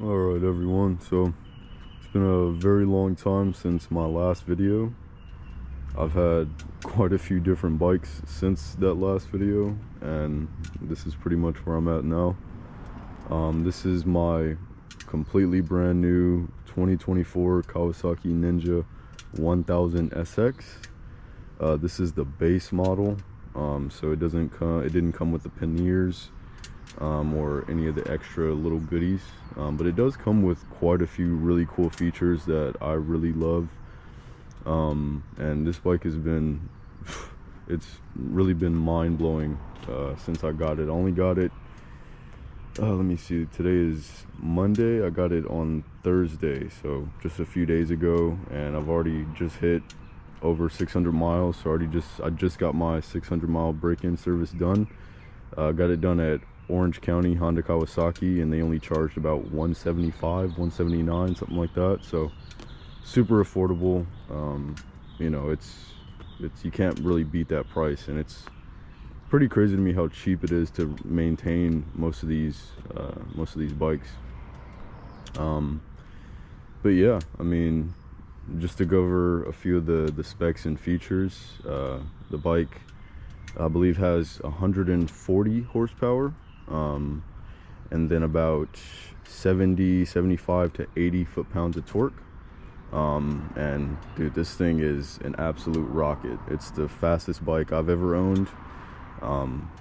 Alright everyone, so it's been a very long time since my last video. I've had quite a few different bikes since that last video, and this is pretty much where I'm at now. This is my completely brand new 2024 Kawasaki Ninja 1000 SX. This is the base model, so it didn't come with the panniers or any of the extra little goodies, but it does come with quite a few really cool features that I really love. And this bike has been it's really been mind-blowing since I got it. I only got it let me see, today is Monday. I got it on Thursday, so just a few days ago, and I've already just hit over 600 miles. So I just got my 600-mile break-in service done. Got it done at Orange County Honda Kawasaki, and they only charged about 175, 179, something like that. So super affordable. You know, it's you can't really beat that price, and it's pretty crazy to me how cheap it is to maintain most of these bikes. But yeah, I mean, just to go over a few of the specs and features, the bike I believe has 140 horsepower, and then about 75 to 80 foot-pounds of torque. And dude, this thing is an absolute rocket. It's the fastest bike I've ever owned.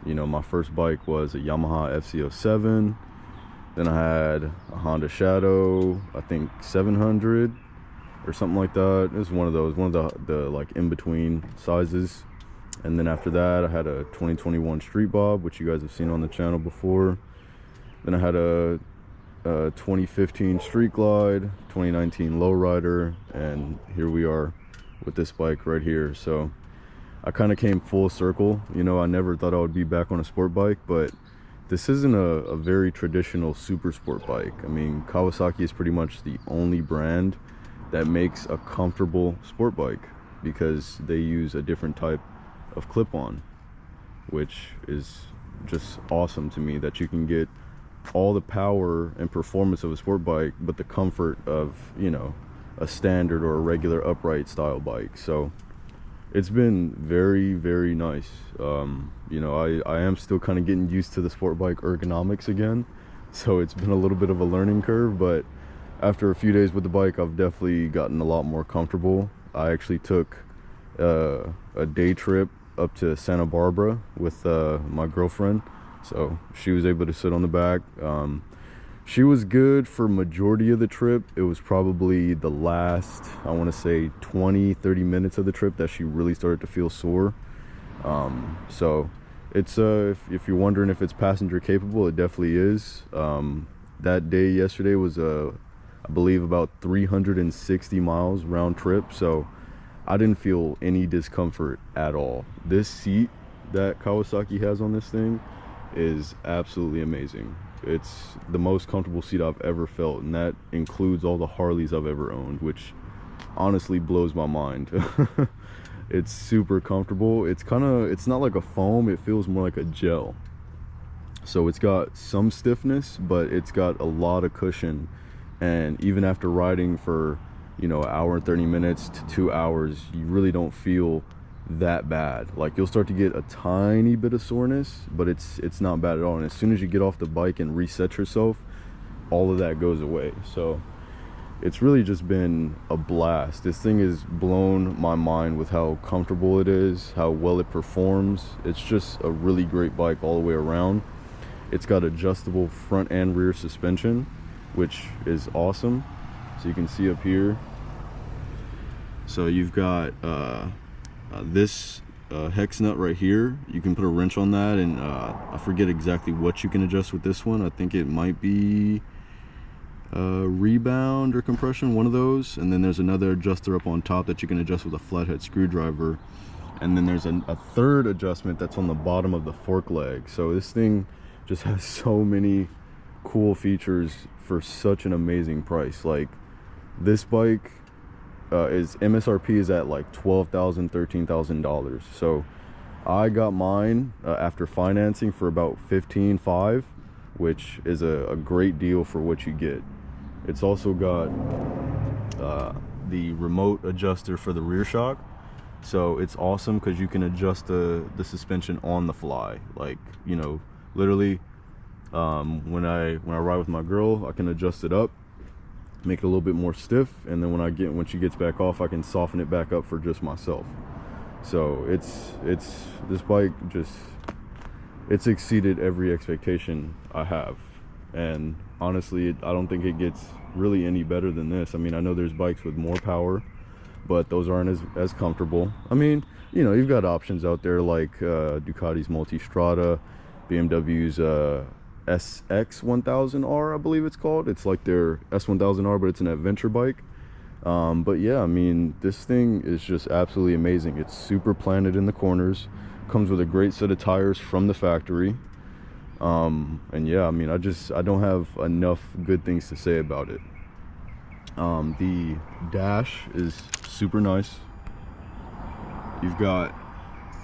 You know, my first bike was a Yamaha FC07. Then I had a Honda Shadow, I think 700 or something like that. It was one of those, one of the like in-between sizes. And then after that, I had a 2021 Street Bob, which you guys have seen on the channel before. Then I had a 2015 Street Glide, 2019 Lowrider, and here we are with this bike right here. So I kind of came full circle. You know, I never thought I would be back on a sport bike, but this isn't a very traditional super sport bike. I mean, Kawasaki is pretty much the only brand that makes a comfortable sport bike, because they use a different type of clip-on, which is just awesome to me, that you can get all the power and performance of a sport bike but the comfort of, you know, a standard or a regular upright style bike. So it's been very, very nice. You know, I am still kind of getting used to the sport bike ergonomics again, so it's been a little bit of a learning curve, but after a few days with the bike, I've definitely gotten a lot more comfortable. I actually took a day trip up to Santa Barbara with my girlfriend, so she was able to sit on the back. She was good for majority of the trip. It was probably the last, I want to say 20-30 minutes of the trip that she really started to feel sore. So it's if you're wondering if it's passenger capable, it definitely is. That day yesterday was I believe about 360 miles round trip, so I didn't feel any discomfort at all. This seat that Kawasaki has on this thing is absolutely amazing. It's the most comfortable seat I've ever felt, and that includes all the Harleys I've ever owned, which honestly blows my mind. It's super comfortable. It's not like a foam, it feels more like a gel. So it's got some stiffness, but it's got a lot of cushion, and even after riding for, you know, an hour and 30 minutes to 2 hours, you really don't feel that bad. Like, you'll start to get a tiny bit of soreness, but it's not bad at all. And as soon as you get off the bike and reset yourself, all of that goes away. So it's really just been a blast. This thing has blown my mind with how comfortable it is, how well it performs. It's just a really great bike all the way around. It's got adjustable front and rear suspension, which is awesome. So you can see up here, so you've got this hex nut right here. You can put a wrench on that, and I forget exactly what you can adjust with this one. I think it might be rebound or compression, one of those. And then there's another adjuster up on top that you can adjust with a flathead screwdriver. And then there's a third adjustment that's on the bottom of the fork leg. So this thing just has so many cool features for such an amazing price. Like, this bike is MSRP is at like $12,000, $13,000. So I got mine after financing for about $15,500, which is a great deal for what you get. It's also got the remote adjuster for the rear shock. So it's awesome because you can adjust the suspension on the fly. Like, you know, literally when I ride with my girl, I can adjust it up, make it a little bit more stiff, and then when she gets back off, I can soften it back up for just myself. So it's this bike it's exceeded every expectation I have, and honestly I don't think it gets really any better than this. I mean, I know there's bikes with more power, but those aren't as comfortable. I mean, you know, you've got options out there like Ducati's Multistrada, BMW's SX1000R, I believe it's called. It's like their S1000R, but it's an adventure bike. But yeah, I mean, this thing is just absolutely amazing. It's super planted in the corners, comes with a great set of tires from the factory. And yeah, I mean, I don't have enough good things to say about it. The dash is super nice. You've got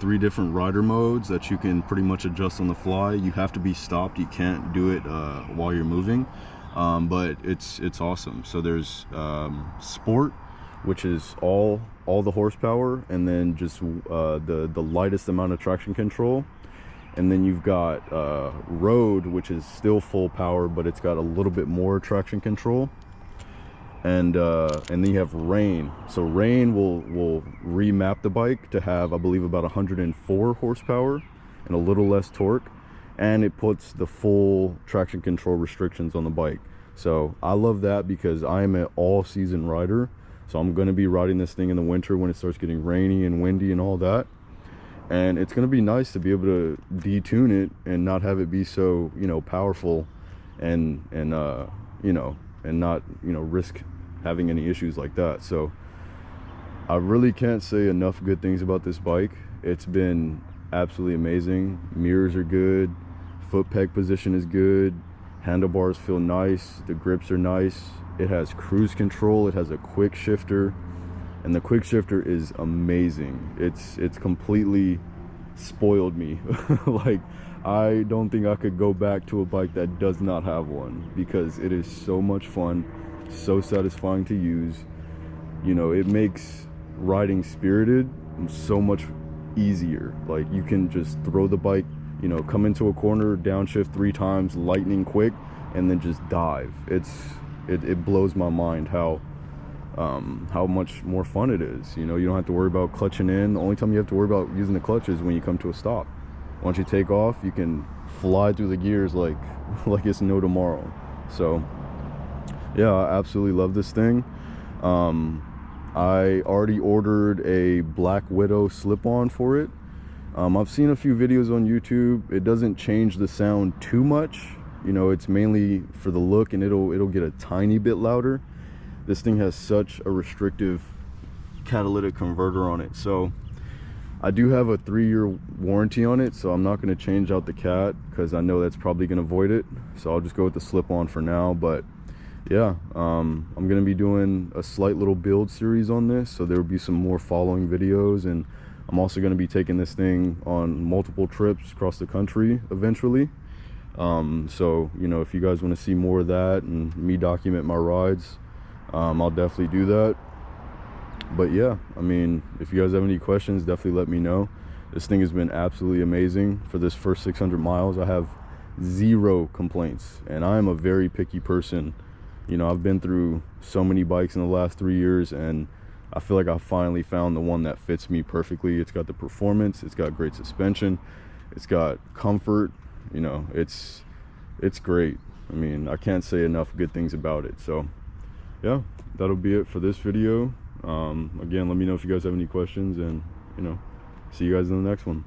3 different rider modes that you can pretty much adjust on the fly. You have to be stopped, you can't do it while you're moving, but it's awesome. So there's sport, which is all the horsepower, and then just the lightest amount of traction control. And then you've got road, which is still full power, but it's got a little bit more traction control. And then you have rain. So rain will remap the bike to have, I believe, about 104 horsepower and a little less torque, and it puts the full traction control restrictions on the bike. So I love that because I am an all-season rider, so I'm going to be riding this thing in the winter when it starts getting rainy and windy and all that. And it's going to be nice to be able to detune it and not have it be so, you know, powerful, and you know, and not, you know, risk having any issues like that. So I really can't say enough good things about this bike. It's been absolutely amazing. Mirrors are good, foot peg position is good, handlebars feel nice, the grips are nice, it has cruise control, it has a quick shifter, and the quick shifter is amazing. It's completely spoiled me. Like, I don't think I could go back to a bike that does not have one, because it is so much fun, so satisfying to use. You know, it makes riding spirited so much easier. Like, you can just throw the bike, you know, come into a corner, downshift 3 times, lightning quick, and then just dive. It blows my mind how much more fun it is. You know, you don't have to worry about clutching in. The only time you have to worry about using the clutch is when you come to a stop. Once you take off, you can fly through the gears like it's no tomorrow. So yeah, I absolutely love this thing. I already ordered a Black Widow slip-on for it. I've seen a few videos on YouTube. It doesn't change the sound too much. You know, it's mainly for the look, and it'll get a tiny bit louder. This thing has such a restrictive catalytic converter on it. So I do have a 3-year warranty on it, so I'm not going to change out the cat because I know that's probably going to void it. So I'll just go with the slip-on for now. But yeah, I'm going to be doing a slight little build series on this, so there will be some more following videos, and I'm also going to be taking this thing on multiple trips across the country eventually. So, you know, if you guys want to see more of that and me document my rides, I'll definitely do that. But yeah, I mean, if you guys have any questions, definitely let me know. This thing has been absolutely amazing. For this first 600 miles, I have 0 complaints, and I am a very picky person. You know, I've been through so many bikes in the last 3 years, and I feel like I finally found the one that fits me perfectly. It's got the performance, it's got great suspension, it's got comfort. You know, it's great. I mean, I can't say enough good things about it. So yeah, that'll be it for this video. Again, let me know if you guys have any questions, and, you know, see you guys in the next one.